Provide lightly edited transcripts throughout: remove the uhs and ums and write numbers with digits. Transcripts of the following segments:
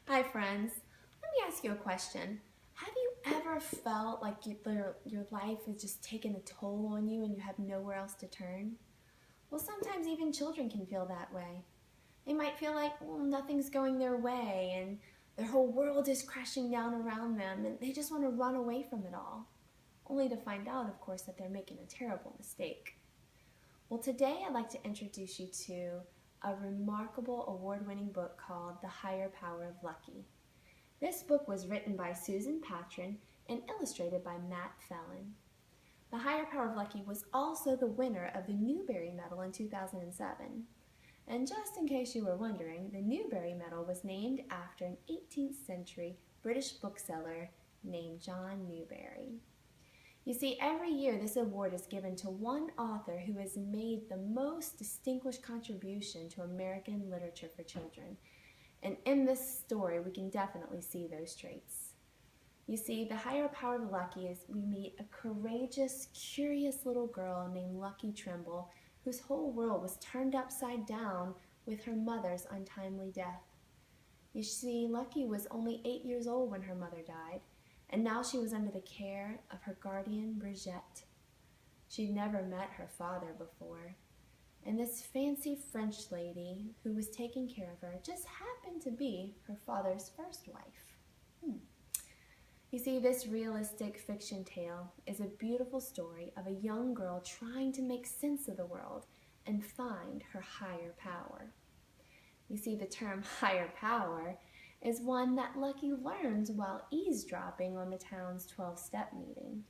Hi friends, let me ask you a question. Have you ever felt like your life is just taking a toll on you and you have nowhere else to turn? Well, sometimes even children can feel that way. They might feel like nothing's going their way and their whole world is crashing down around them and they just want to run away from it all. Only to find out, of course, that they're making a terrible mistake. Well, today I'd like to introduce you to a remarkable award-winning book called The Higher Power of Lucky. This book was written by Susan Patron and illustrated by Matt Fallon. The Higher Power of Lucky was also the winner of the Newbery Medal in 2007. And just in case you were wondering, the Newbery Medal was named after an 18th century British bookseller named John Newbery. You see, every year this award is given to one author who has made the most distinguished contribution to American literature for children. And in this story, we can definitely see those traits. You see, the higher power of Lucky is we meet a courageous, curious little girl named Lucky Trimble, whose whole world was turned upside down with her mother's untimely death. You see, Lucky was only 8 years old when her mother died, and now she was under the care of her guardian, Brigitte. She'd never met her father before, and this fancy French lady who was taking care of her just happened to be her father's first wife. You see, this realistic fiction tale is a beautiful story of a young girl trying to make sense of the world and find her higher power. You see, the term higher power is one that Lucky learns while eavesdropping on the town's 12-step meeting.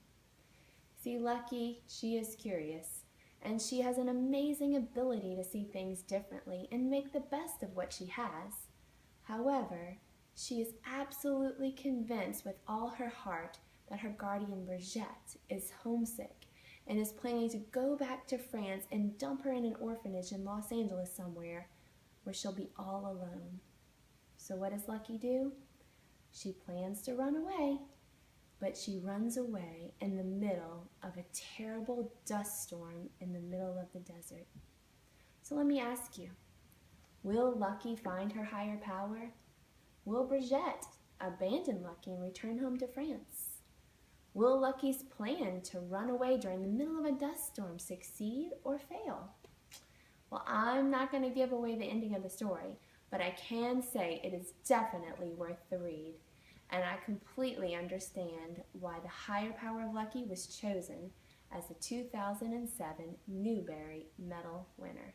See, Lucky, she is curious, and she has an amazing ability to see things differently and make the best of what she has. However, she is absolutely convinced with all her heart that her guardian Brigitte is homesick and is planning to go back to France and dump her in an orphanage in Los Angeles somewhere where she'll be all alone. So what does Lucky do? She plans to run away, but she runs away in the middle of a terrible dust storm in the middle of the desert. So let me ask you, will Lucky find her higher power? Will Brigitte abandon Lucky and return home to France? Will Lucky's plan to run away during the middle of a dust storm succeed or fail? Well, I'm not going to give away the ending of the story, but I can say it is definitely worth the read, and I completely understand why The Higher Power of Lucky was chosen as the 2007 Newbery Medal winner.